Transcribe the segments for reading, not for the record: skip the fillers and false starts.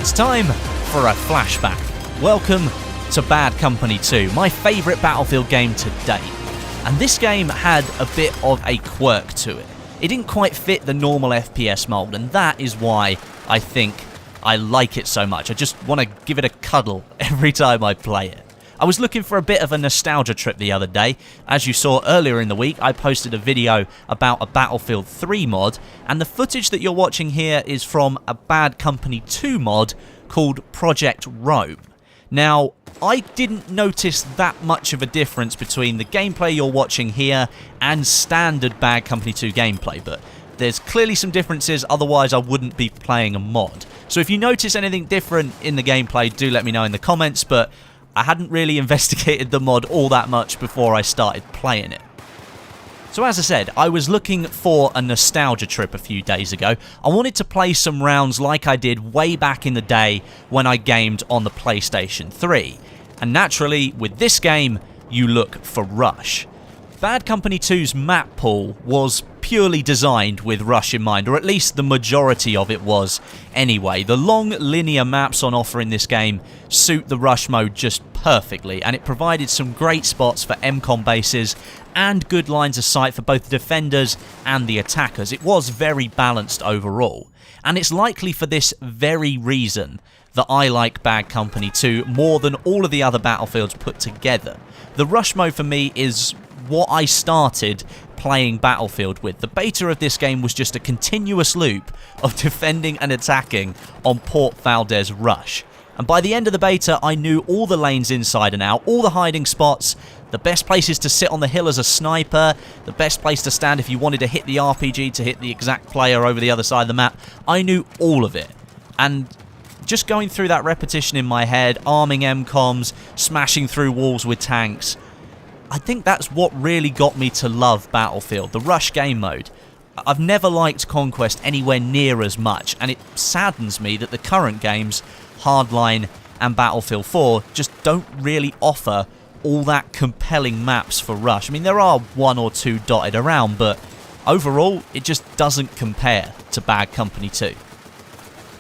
It's time for a flashback. Welcome to Bad Company 2, my favourite Battlefield game to date. And this game had a bit of a quirk to it. It didn't quite fit the normal FPS mould, and that is why I think I like it so much. I just want to give it a cuddle every time I play it. I was looking for a bit of a nostalgia trip the other day. As you saw earlier in the week, I posted a video about a Battlefield 3 mod, and the footage that you're watching here is from a Bad Company 2 mod called Project Rome. Now, I didn't notice that much of a difference between the gameplay you're watching here and standard Bad Company 2 gameplay, but there's clearly some differences, otherwise I wouldn't be playing a mod. So if you notice anything different in the gameplay, do let me know in the comments, but I hadn't really investigated the mod all that much before I started playing it. So as I said, I was looking for a nostalgia trip a few days ago. I wanted to play some rounds like I did way back in the day when I gamed on the PlayStation 3. And naturally, with this game, you look for Rush. Bad Company 2's map pool was purely designed with Rush in mind, or at least the majority of it was anyway. The long linear maps on offer in this game suit the Rush mode just perfectly, and it provided some great spots for MCOM bases and good lines of sight for both the defenders and the attackers. It was very balanced overall, and it's likely for this very reason that I like Bad Company 2 more than all of the other Battlefields put together. The Rush mode for me is what I started playing Battlefield with. The beta of this game was just a continuous loop of defending and attacking on Port Valdez Rush. And by the end of the beta, I knew all the lanes inside and out, all the hiding spots, the best places to sit on the hill as a sniper, the best place to stand if you wanted to hit the RPG to hit the exact player over the other side of the map. I knew all of it. And just going through that repetition in my head, arming MCOMs, smashing through walls with tanks, I think that's what really got me to love Battlefield, the Rush game mode. I've never liked Conquest anywhere near as much, and it saddens me that the current games, Hardline and Battlefield 4, just don't really offer all that compelling maps for Rush. I mean, there are one or two dotted around, but overall, it just doesn't compare to Bad Company 2.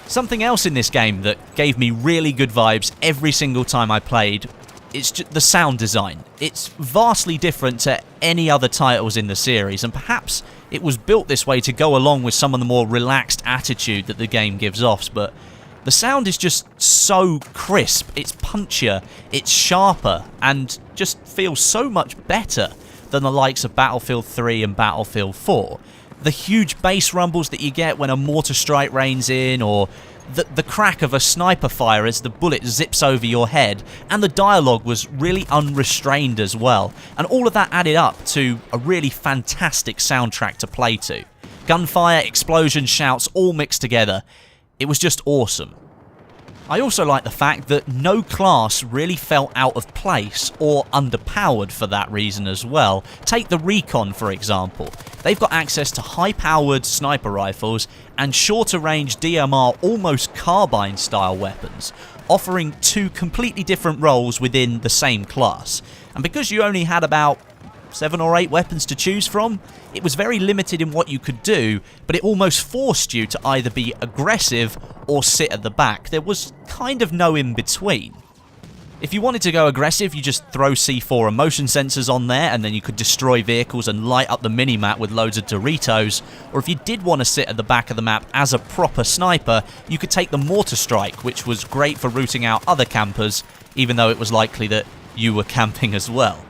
Something else in this game that gave me really good vibes every single time I played, it's just the sound design. It's vastly different to any other titles in the series, and perhaps it was built this way to go along with some of the more relaxed attitude that the game gives off, but the sound is just so crisp, it's punchier, it's sharper, and just feels so much better than the likes of Battlefield 3 and Battlefield 4. The huge bass rumbles that you get when a mortar strike rains in, or the crack of a sniper fire as the bullet zips over your head, and the dialogue was really unrestrained as well, and all of that added up to a really fantastic soundtrack to play to. Gunfire, explosions, shouts, all mixed together. It was just awesome. I also like the fact that no class really felt out of place or underpowered for that reason as well. Take the Recon, for example. They've got access to high-powered sniper rifles and shorter-range DMR, almost carbine-style weapons, offering two completely different roles within the same class. And because you only had about 7 or 8 weapons to choose from, it was very limited in what you could do, but it almost forced you to either be aggressive or sit at the back. There was kind of no in-between. If you wanted to go aggressive, you just throw C4 and motion sensors on there, and then you could destroy vehicles and light up the minimap with loads of Doritos. Or if you did want to sit at the back of the map as a proper sniper, you could take the mortar strike, which was great for rooting out other campers, even though it was likely that you were camping as well.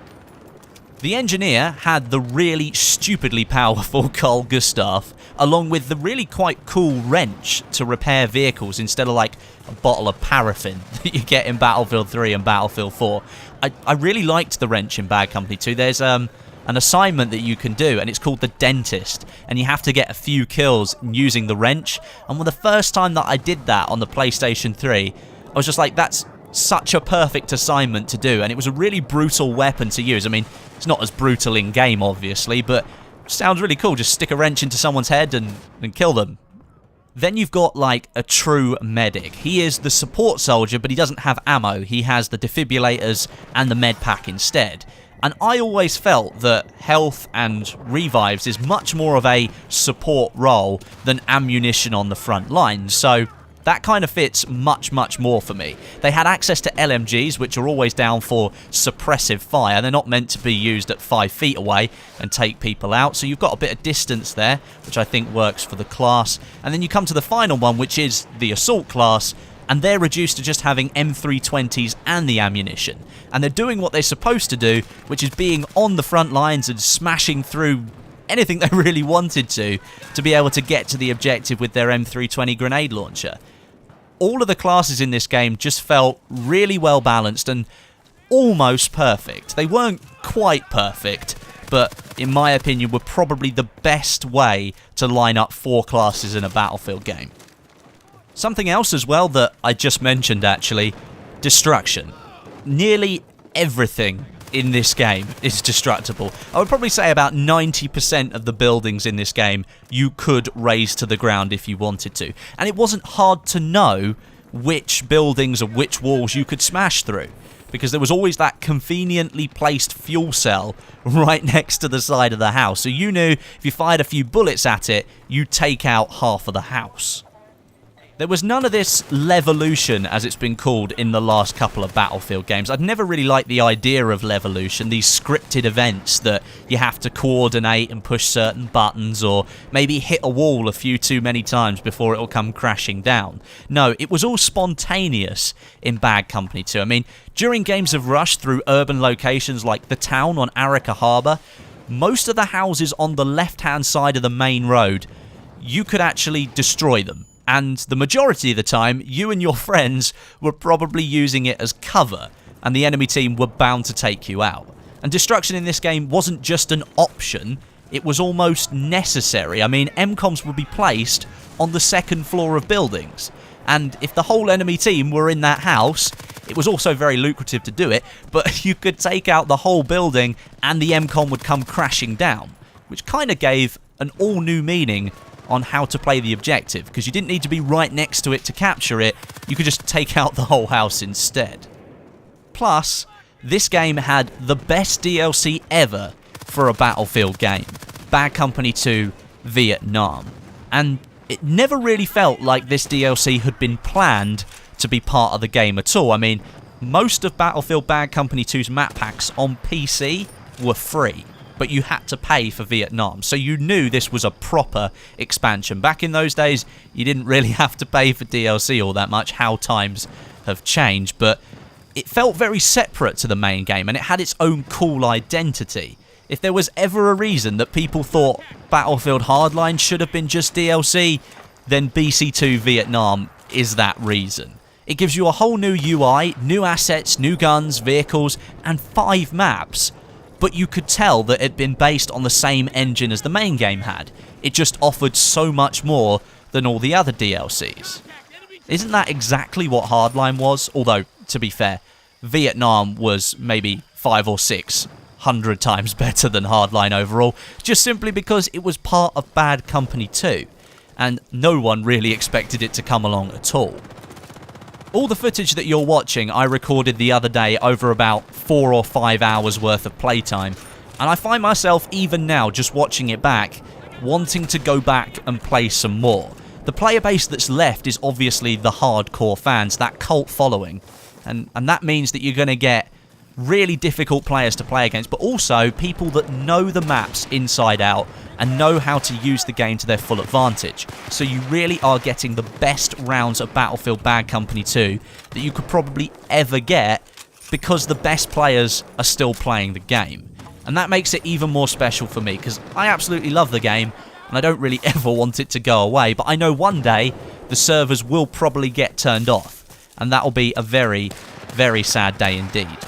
The engineer had the really stupidly powerful Carl Gustav, along with the really quite cool wrench to repair vehicles instead of like a bottle of paraffin that you get in Battlefield 3 and Battlefield 4. I really liked the wrench in Bad Company 2. There's an assignment that you can do, and it's called the Dentist, and you have to get a few kills using the wrench. And the first time that I did that on the PlayStation 3, I was just like, that's such a perfect assignment to do, and it was a really brutal weapon to use. I mean, it's not as brutal in game, obviously, but it sounds really cool. Just stick a wrench into someone's head and kill them. Then you've got, like, a true medic. He is the support soldier, but he doesn't have ammo. He has the defibrillators and the med pack instead. And I always felt that health and revives is much more of a support role than ammunition on the front line. So That kind of fits much, much more for me. They had access to LMGs, which are always down for suppressive fire. They're not meant to be used at 5 feet away and take people out, so you've got a bit of distance there, which I think works for the class. And then you come to the final one, which is the Assault class, and they're reduced to just having M320s and the ammunition. And they're doing what they're supposed to do, which is being on the front lines and smashing through anything they really wanted to be able to get to the objective with their M320 grenade launcher. All of the classes in this game just felt really well balanced and almost perfect. They weren't quite perfect, but in my opinion were probably the best way to line up 4 classes in a Battlefield game. Something else as well that I just mentioned actually, destruction. Nearly everything in this game is destructible. I would probably say about 90% of the buildings in this game you could raze to the ground if you wanted to. And it wasn't hard to know which buildings or which walls you could smash through, because there was always that conveniently placed fuel cell right next to the side of the house. So you knew if you fired a few bullets at it, you'd take out half of the house. There was none of this levolution, as it's been called in the last couple of Battlefield games. I've never really liked the idea of levolution, these scripted events that you have to coordinate and push certain buttons, or maybe hit a wall a few too many times before it'll come crashing down. No, it was all spontaneous in Bad Company 2. I mean, during games of Rush through urban locations like the town on Arica Harbour, most of the houses on the left-hand side of the main road, you could actually destroy them. And the majority of the time, you and your friends were probably using it as cover, and the enemy team were bound to take you out. And destruction in this game wasn't just an option, it was almost necessary. I mean, MCOMs would be placed on the second floor of buildings, and if the whole enemy team were in that house, it was also very lucrative to do it, but you could take out the whole building and the MCOM would come crashing down, which kind of gave an all-new meaning on how to play the objective, because you didn't need to be right next to it to capture it, you could just take out the whole house instead. Plus, this game had the best DLC ever for a Battlefield game, Bad Company 2 Vietnam. And it never really felt like this DLC had been planned to be part of the game at all. I mean, most of Battlefield Bad Company 2's map packs on PC were free, but you had to pay for Vietnam, so you knew this was a proper expansion. Back in those days, you didn't really have to pay for DLC all that much, how times have changed, but it felt very separate to the main game, and it had its own cool identity. If there was ever a reason that people thought Battlefield Hardline should have been just DLC, then BC2 Vietnam is that reason. It gives you a whole new UI, new assets, new guns, vehicles, and 5 maps, but you could tell that it'd been based on the same engine as the main game had. It just offered so much more than all the other DLCs. Isn't that exactly what Hardline was? Although, to be fair, Vietnam was maybe 500 or 600 times better than Hardline overall, just simply because it was part of Bad Company 2, and no one really expected it to come along at all. All the footage that you're watching I recorded the other day over about 4 or 5 hours worth of playtime, and I find myself even now just watching it back wanting to go back and play some more. The player base that's left is obviously the hardcore fans, that cult following, and that means that you're going to get really difficult players to play against, but also people that know the maps inside out and know how to use the game to their full advantage. So you really are getting the best rounds of Battlefield Bad Company 2 that you could probably ever get, because the best players are still playing the game. And that makes it even more special for me, because I absolutely love the game and I don't really ever want it to go away, but I know one day the servers will probably get turned off, and that'll be a very, very sad day indeed.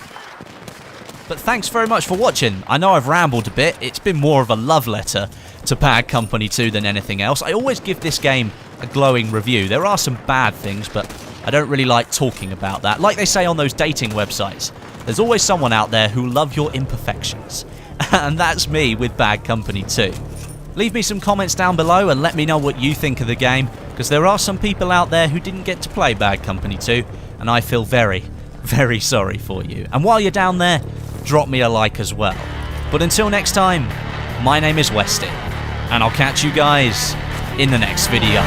But thanks very much for watching. I know I've rambled a bit. It's been more of a love letter to Bad Company 2 than anything else. I always give this game a glowing review. There are some bad things, but I don't really like talking about that. Like they say on those dating websites, there's always someone out there who love your imperfections. And that's me with Bad Company 2. Leave me some comments down below and let me know what you think of the game, because there are some people out there who didn't get to play Bad Company 2, and I feel very, very sorry for you. And while you're down there, drop me a like as well. But until next time, my name is Westie, and I'll catch you guys in the next video.